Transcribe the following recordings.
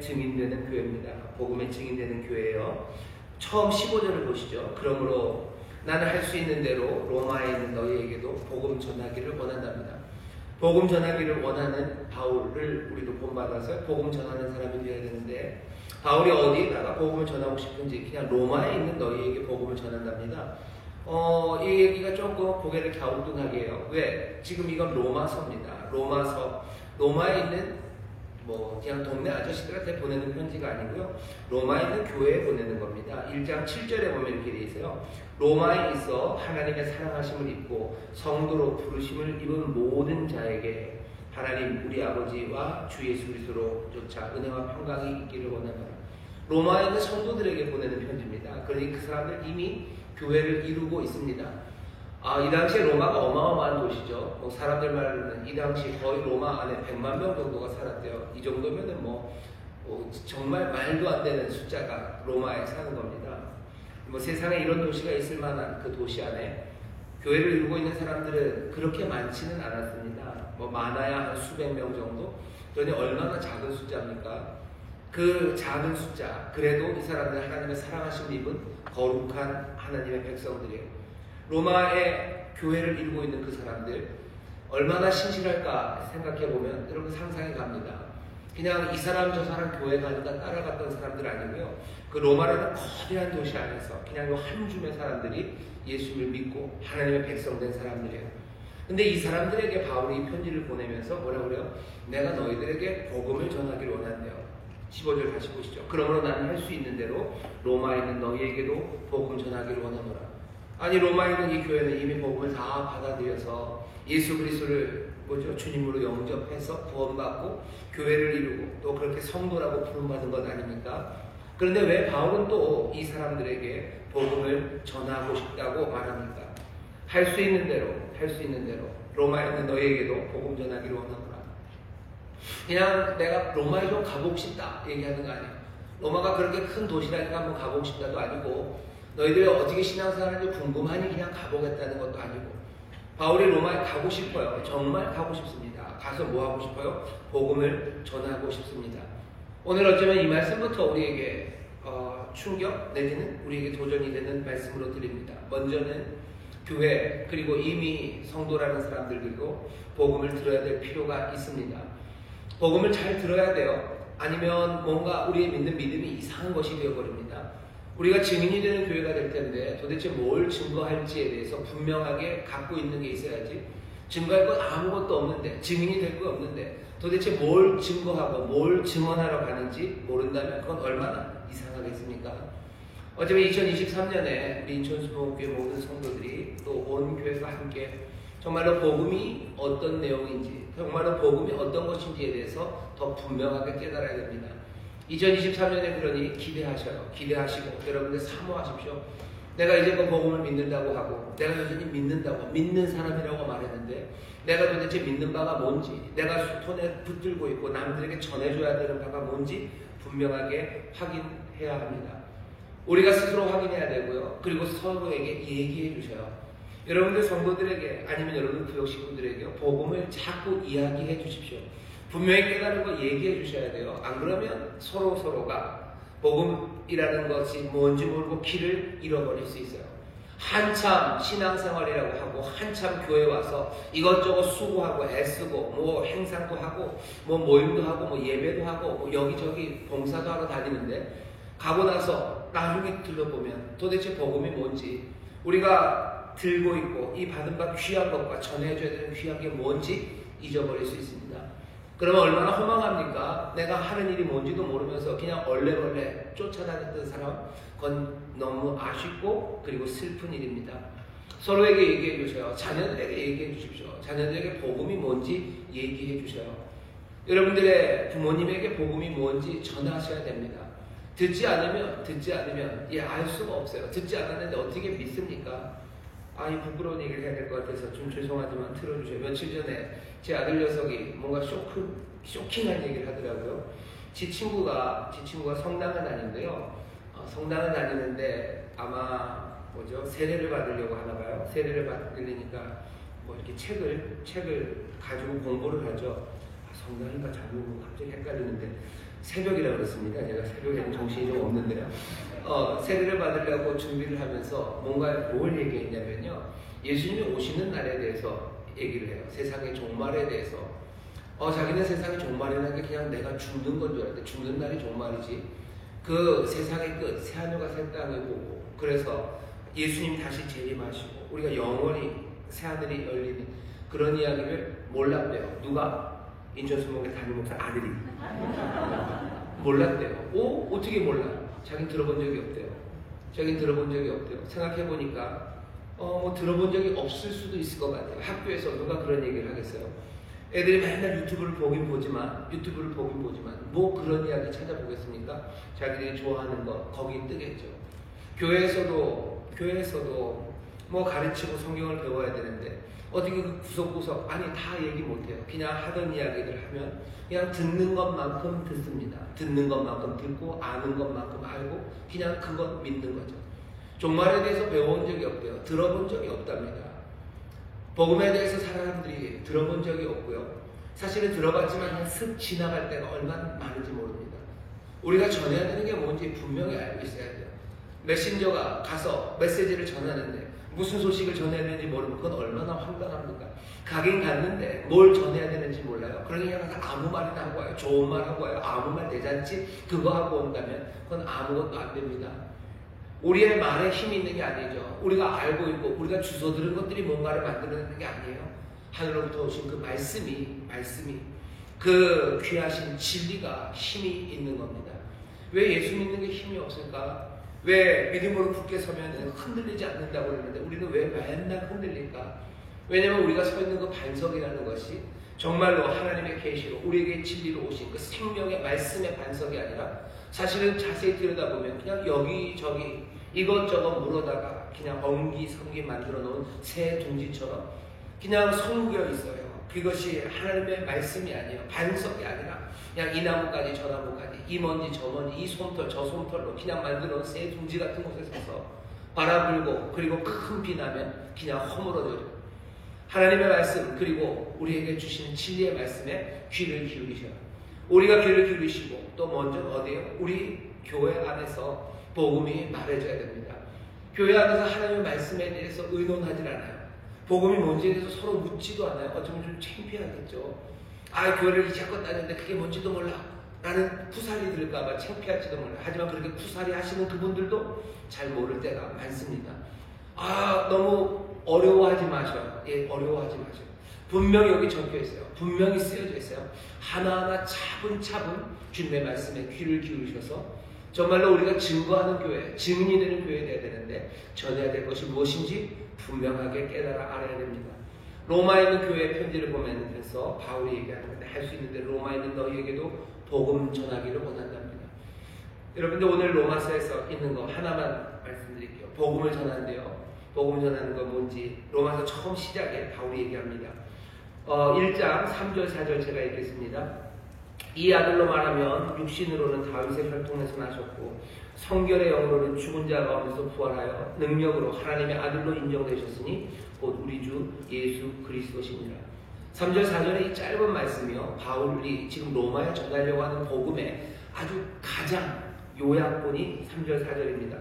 증인되는 교회입니다. 복음의 증인되는 교회예요. 처음 15절을 보시죠. 그러므로 나는 할 수 있는 대로 로마에 있는 너희에게도 복음 전하기를 원한답니다. 복음 전하기를 원하는 바울을 우리도 본받아서 복음 전하는 사람이 되어야 되는데, 바울이 어디에다가 복음을 전하고 싶은지 그냥 로마에 있는 너희에게 복음을 전한답니다. 이 얘기가 조금 고개를 갸우뚱하게 해요. 왜? 지금 이건 로마서입니다. 로마에 있는 그냥 동네 아저씨들한테 보내는 편지가 아니고요. 로마에 있는 교회에 보내는 겁니다. 1장 7절에 보면 이렇게 돼 있어요. 로마에 있어 하나님의 사랑하심을 입고 성도로 부르심을 입은 모든 자에게 하나님 우리 아버지와 주 예수 그리스도로 조차 은혜와 평강이 있기를 원합니다. 로마에 있는 성도들에게 보내는 편지입니다. 그러니 그 사람들 이미 교회를 이루고 있습니다. 이 당시에 로마가 어마어마한 도시죠. 사람들 말로는 이 당시 거의 로마 안에 100만 명 정도가 살았대요. 이 정도면은 정말 말도 안 되는 숫자가 로마에 사는 겁니다. 세상에 이런 도시가 있을 만한 그 도시 안에 교회를 이루고 있는 사람들은 그렇게 많지는 않았습니다. 많아야 한 수백 명 정도? 그러니 얼마나 작은 숫자입니까? 그 작은 숫자, 그래도 이 사람들 하나님의 사랑하심을 입은 거룩한 하나님의 백성들이에요. 로마의 교회를 이루고 있는 그 사람들 얼마나 신실할까 생각해보면 여러분 상상이 갑니다. 그냥 이 사람 저 사람 교회 가니까 따라갔던 사람들 아니고요. 그 로마라는 거대한 도시 안에서 그냥 한 줌의 사람들이 예수를 믿고 하나님의 백성된 사람들이에요. 근데 이 사람들에게 바울이 이 편지를 보내면서 뭐라고 그래요? 내가 너희들에게 복음을 전하기를 원한대요. 15절 다시 보시죠. 그러므로 나는 할 수 있는 대로 로마에 있는 너희에게도 복음 전하기를 원하노라. 아니 로마에 있는 이 교회는 이미 복음을 다 받아들여서 예수 그리스도를 주님으로 영접해서 구원받고 교회를 이루고 또 그렇게 성도라고 부름받은 것 아닙니까? 그런데 왜 바울은 또 이 사람들에게 복음을 전하고 싶다고 말합니까? 할 수 있는 대로 로마에 있는 너희에게도 복음 전하기를 원하노라. 그냥 내가 로마에 좀 가보고 싶다 얘기하는 거 아니에요. 로마가 그렇게 큰 도시라니까 한번 가보고 싶다도 아니고 너희들이 어떻게 신앙생활하는지 궁금하니 그냥 가보겠다는 것도 아니고, 바울이 로마에 가고 싶어요. 정말 가고 싶습니다. 가서 뭐 하고 싶어요? 복음을 전하고 싶습니다. 오늘 어쩌면 이 말씀부터 우리에게 충격 내지는 우리에게 도전이 되는 말씀으로 드립니다. 먼저는 교회 그리고 이미 성도라는 사람들 그리고 복음을 들어야 될 필요가 있습니다. 복음을 잘 들어야 돼요. 아니면 뭔가 우리의 믿는 믿음이 이상한 것이 되어버립니다. 우리가 증인이 되는 교회가 될 텐데 도대체 뭘 증거할지에 대해서 분명하게 갖고 있는 게 있어야지. 증거할 건 아무것도 없는데, 증인이 될 거 없는데 도대체 뭘 증거하고 뭘 증언하러 가는지 모른다면 그건 얼마나 이상하겠습니까? 어쩌면 2023년에 우리 인천수목교회 모든 성도들이 또 온 교회가 함께 정말로 복음이 어떤 내용인지, 정말로 복음이 어떤 것인지에 대해서 더 분명하게 깨달아야 됩니다. 2023년에 그러니 기대하시고 여러분들 사모하십시오. 내가 이제 복음을 믿는다고 하고 내가 여전히 믿는 사람이라고 말했는데 내가 도대체 믿는 바가 뭔지, 내가 손에 붙들고 있고 남들에게 전해줘야 되는 바가 뭔지 분명하게 확인해야 합니다. 우리가 스스로 확인해야 되고요. 그리고 서로에게 얘기해 주셔요. 여러분들 성도들에게 아니면 여러분 구역 식구들에게 복음을 자꾸 이야기해 주십시오. 분명히 깨달은 거 얘기해 주셔야 돼요. 안 그러면 서로가 복음이라는 것이 뭔지 모르고 길을 잃어버릴 수 있어요. 한참 신앙생활이라고 하고 한참 교회 와서 이것저것 수고하고 애쓰고 행상도 하고 모임도 하고 예배도 하고 여기저기 봉사도 하러 다니는데 가고 나서 나중에 들어보면 도대체 복음이 뭔지, 우리가 들고 있고 이 받은 바 귀한 것과 전해줘야 되는 귀한 게 뭔지 잊어버릴 수 있습니다. 그러면 얼마나 허망합니까? 내가 하는 일이 뭔지도 모르면서 그냥 얼레벌레 쫓아다녔던 사람, 그건 너무 아쉽고 그리고 슬픈 일입니다. 서로에게 얘기해 주세요. 자녀들에게 얘기해 주십시오. 자녀들에게 복음이 뭔지 얘기해 주세요. 여러분들의 부모님에게 복음이 뭔지 전하셔야 됩니다. 듣지 않으면 알 수가 없어요. 듣지 않았는데 어떻게 믿습니까? 이 부끄러운 얘기를 해야 될 것 같아서 좀 죄송하지만 틀어주세요. 며칠 전에 제 아들 녀석이 뭔가 쇼킹한 얘기를 하더라고요. 지 친구가 성당을 다니는데요. 성당을 다니는데 아마 세례를 받으려고 하나 봐요. 세례를 받으려니까 이렇게 책을 가지고 공부를 하죠. 성당인가 잘못 갑자기 헷갈리는데 새벽이라고 그랬습니다. 제가 새벽에는 정신이 좀 없는데요. 세례를 받으려고 준비를 하면서 뭔가 뭘 얘기했냐면요. 예수님이 오시는 날에 대해서 얘기를 해요. 세상의 종말에 대해서. 자기는 세상의 종말이라는 게 그냥 내가 죽는 건 줄 알았는데 죽는 날이 종말이지. 그 세상의 끝, 새하늘과 새 땅을 보고 그래서 예수님 다시 재림하시고 우리가 영원히 새하늘이 열리는 그런 이야기를 몰랐대요. 누가? 인천수목의 담임 목사 아들이. 몰랐대요. 어떻게 몰라? 자기는 들어본 적이 없대요. 자기는 들어본 적이 없대요. 생각해보니까 들어본 적이 없을 수도 있을 것 같아요. 학교에서 누가 그런 얘기를 하겠어요? 애들이 맨날 유튜브를 보긴 보지만 뭐 그런 이야기 찾아보겠습니까? 자기들이 좋아하는 거 거기 뜨겠죠. 교회에서도 뭐 가르치고 성경을 배워야 되는데 어떻게 그 구석구석 다 얘기 못해요. 그냥 하던 이야기들 하면 그냥 듣는 것만큼 듣습니다. 듣는 것만큼 듣고 아는 것만큼 알고 그냥 그것 믿는 거죠. 종말에 대해서 배워본 적이 없대요. 들어본 적이 없답니다. 복음에 대해서 사람들이 들어본 적이 없고요. 사실은 들어봤지만 그냥 슥 지나갈 때가 얼마나 많은지 모릅니다. 우리가 전해야 되는 게 뭔지 분명히 알고 있어야 돼요. 메신저가 가서 메시지를 전하는데 무슨 소식을 전해야 되는지 모르면 그건 얼마나 황당합니까? 가긴 갔는데 뭘 전해야 되는지 몰라요. 그러니까 그냥 아무 말이나 하고 와요. 좋은 말 하고 와요. 아무 말 대잔치 그거 하고 온다면 그건 아무것도 안 됩니다. 우리의 말에 힘이 있는 게 아니죠. 우리가 알고 있고 우리가 주워 들은 것들이 뭔가를 만들어내는 게 아니에요. 하늘로부터 오신 그 말씀이 그 귀하신 진리가 힘이 있는 겁니다. 왜 예수 믿는 게 힘이 없을까? 왜 믿음으로 굳게 서면 흔들리지 않는다고 그러는데 우리는 왜 맨날 흔들릴까? 왜냐하면 우리가 서 있는 그 반석이라는 것이 정말로 하나님의 계시로 우리에게 진리로 오신 그 생명의 말씀의 반석이 아니라 사실은 자세히 들여다보면 그냥 여기저기 이것저것 물어다가 그냥 엉기성기 만들어 놓은 새 둥지처럼 그냥 섬겨 있어요. 그것이 하나님의 말씀이 아니에요. 반석이 아니라 그냥 이 나무까지 저 나무까지 이 먼지 저 먼지 이 솜털 저 솜털로 그냥 만들어 놓은 새 둥지 같은 곳에 서서 바람 불고 그리고 큰 비 나면 그냥 허물어져요. 하나님의 말씀 그리고 우리에게 주시는 진리의 말씀에 귀를 기울이셔요. 우리가 귀를 기울이시고 또 먼저 어디에요? 우리 교회 안에서 복음이 말해줘야 됩니다. 교회 안에서 하나님의 말씀에 대해서 의논하지 않아요. 복음이 뭔지에 대해서 서로 묻지도 않아요. 어쩌면 좀 창피하겠죠. 교회를 이제껏 다녔는데 그게 뭔지도 몰라 라는 쿠사리 들을까봐 창피할지도 몰라. 하지만 그렇게 쿠사리 하시는 그분들도 잘 모를 때가 많습니다. 너무 어려워하지 마셔요. 어려워하지 마셔요. 분명히 여기 적혀 있어요. 분명히 쓰여져 있어요. 하나하나 차분차분 주님의 말씀에 귀를 기울이셔서 정말로 우리가 증거하는 교회, 증인이 되는 교회가 되어야 되는데 전해야 될 것이 무엇인지 분명하게 깨달아 알아야 됩니다. 로마에 있는 교회 편지를 보면서 바울이 얘기하는 건데 할 수 있는데 로마에 있는 너희에게도 복음 전하기를 원한답니다. 여러분들 오늘 로마서에서 있는 거 하나만 말씀드릴게요. 복음을 전하는데요. 복음 전하는 건 뭔지 로마서 처음 시작에 바울이 얘기합니다. 1장 3절 4절 제가 읽겠습니다. 이 아들로 말하면 육신으로는 다윗의 혈통에서 나셨고 성결의 영으로는 죽은 자 가운데서 부활하여 능력으로 하나님의 아들로 인정되셨으니 곧 우리 주 예수 그리스도시니라. 3절 4절의 이 짧은 말씀이요 바울이 지금 로마에 전하려고 하는 복음의 아주 가장 요약본이 3절 4절입니다.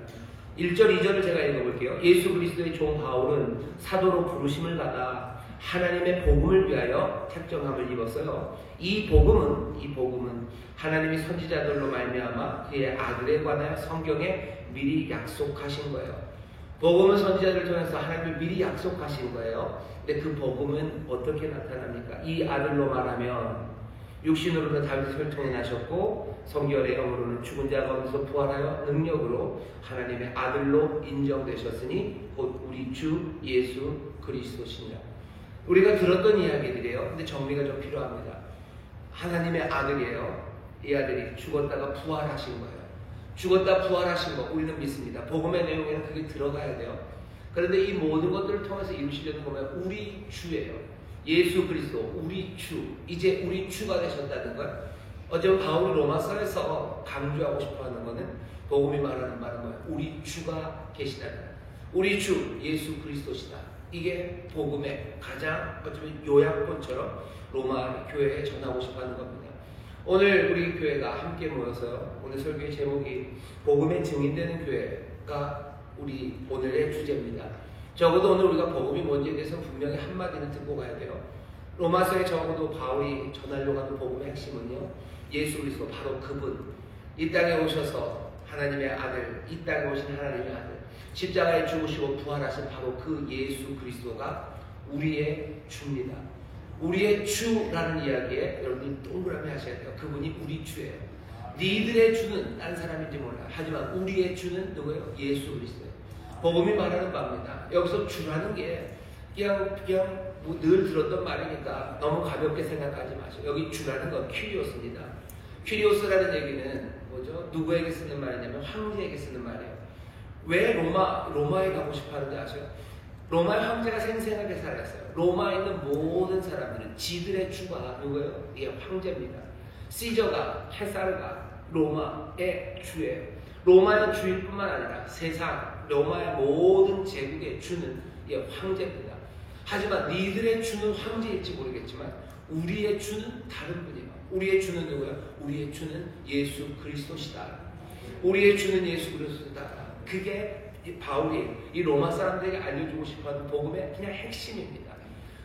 1절 2절을 제가 읽어볼게요. 예수 그리스도의 종 바울은 사도로 부르심을 받아 하나님의 복음을 위하여 택정함을 입었어요. 이 복음은 하나님이 선지자들로 말미암아 그의 아들에 관하여 성경에 미리 약속하신 거예요. 복음은 선지자들을 통해서 하나님이 미리 약속하신 거예요. 근데 그 복음은 어떻게 나타납니까? 이 아들로 말하면 육신으로는 다윗의 혈통에 나셨고 성결의 영으로는 죽은 자 가운데서 부활하여 능력으로 하나님의 아들로 인정되셨으니 곧 우리 주 예수 그리스도시니라. 우리가 들었던 이야기들이에요. 근데 정리가 좀 필요합니다. 하나님의 아들이에요. 이 아들이 죽었다가 부활하신 거예요. 죽었다 부활하신 거 우리는 믿습니다. 복음의 내용에는 그게 들어가야 돼요. 그런데 이 모든 것들을 통해서 이루시려는 거면 우리 주예요. 예수 그리스도 우리 주, 이제 우리 주가 되셨다는 걸 어쩌면 바울이 로마서에서 강조하고 싶어하는 거는 복음이 말하는 말은 뭐예요? 우리 주가 계시다는 거예요. 우리 주 예수 그리스도시다. 이게 복음의 가장 어쩌면 요약본처럼 로마 교회에 전하고 싶어하는 겁니다. 오늘 우리 교회가 함께 모여서 오늘 설교의 제목이 복음의 증인되는 교회가 우리 오늘의 주제입니다. 적어도 오늘 우리가 복음이 뭔지에 대해서 분명히 한마디는 듣고 가야 돼요. 로마서에 적어도 바울이 전하려고 하는 복음의 핵심은요, 예수 그리스도, 바로 그분, 이 땅에 오셔서 하나님의 아들, 이 땅에 오신 하나님의 아들, 십자가에 죽으시고 부활하신 바로 그 예수 그리스도가 우리의 주입니다. 우리의 주라는 이야기에 여러분이 동그라미 하셔야 돼요. 그분이 우리 주예요. 니들의 주는 다른 사람인지 몰라요. 하지만 우리의 주는 누구예요? 예수 그리스도예요. 복음이 말하는 바입니다. 여기서 주라는 게 그냥 뭐 늘 들었던 말이니까 너무 가볍게 생각하지 마세요. 여기 주라는 건 퀴리오스입니다. 퀴리오스라는 얘기는 뭐죠? 누구에게 쓰는 말이냐면 황제에게 쓰는 말이에요. 왜 로마에 가고 싶어 하는지 아세요? 로마의 황제가 생생하게 살았어요. 로마에 있는 모든 사람들은 지들의 주가 누구예요? 이게 황제입니다. 시저가, 헤사르가 로마의 주예요. 로마의 주일 뿐만 아니라 세상, 로마의 모든 제국의 주는 이게 황제입니다. 하지만 니들의 주는 황제일지 모르겠지만 우리의 주는 다른 분이에요. 우리의 주는 누구예요? 우리의 주는 예수 그리스도시다. 우리의 주는 예수 그리스도다. 그게 바울이 이 로마 사람들에게 알려주고 싶어하는 복음의 그냥 핵심입니다.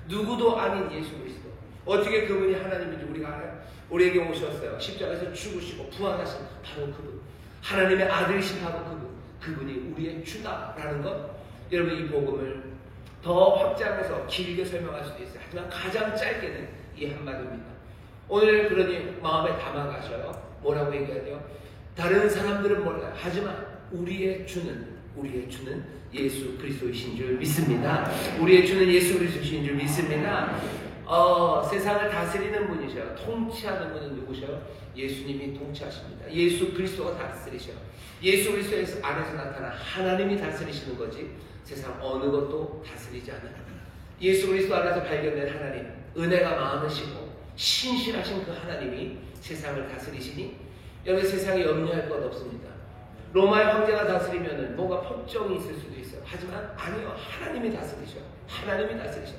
누구도 아닌 예수 그리스도. 어떻게 그분이 하나님인지 우리가 알아요? 우리에게 오셨어요. 십자가에서 죽으시고 부활하신 바로 그분. 하나님의 아들이신 바로 그분. 그분이 우리의 주다라는 것. 여러분, 이 복음을 더 확장해서 길게 설명할 수도 있어요. 하지만 가장 짧게는 이 한마디입니다. 오늘 그러니 마음에 담아가셔요. 뭐라고 얘기하죠? 다른 사람들은 몰라요. 하지만 우리의 주는 예수 그리스도이신 줄 믿습니다. 우리의 주는 예수 그리스도이신 줄 믿습니다. 세상을 다스리는 분이셔요. 통치하는 분은 누구셔요? 예수님이 통치하십니다. 예수 그리스도가 다스리셔요. 예수 그리스도 안에서 나타난 하나님이 다스리시는 거지 세상 어느 것도 다스리지 않는 예수 그리스도 안에서 발견된 하나님, 은혜가 많으시고 신실하신 그 하나님이 세상을 다스리시니 여러분, 세상에 염려할 것 없습니다. 로마의 황제가 다스리면은 뭔가 폭정이 있을 수도 있어요. 하지만 아니요, 하나님이 다스리셔. 하나님이 다스리셔.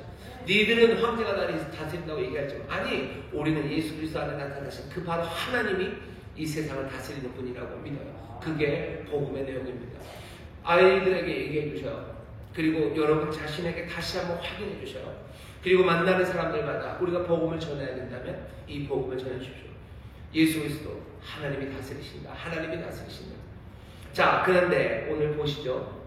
니들은 황제가 다스린다고 얘기하지만 아니, 우리는 예수 그리스도 안에 나타나신 그 바로 하나님이 이 세상을 다스리는 분이라고 믿어요. 그게 복음의 내용입니다. 아이들에게 얘기해 주셔요. 그리고 여러분 자신에게 다시 한번 확인해 주셔요. 그리고 만나는 사람들마다 우리가 복음을 전해야 된다면 이 복음을 전해 주십시오. 예수 그리스도 하나님이 다스리신다. 하나님이 다스리신다. 자, 그런데 오늘 보시죠.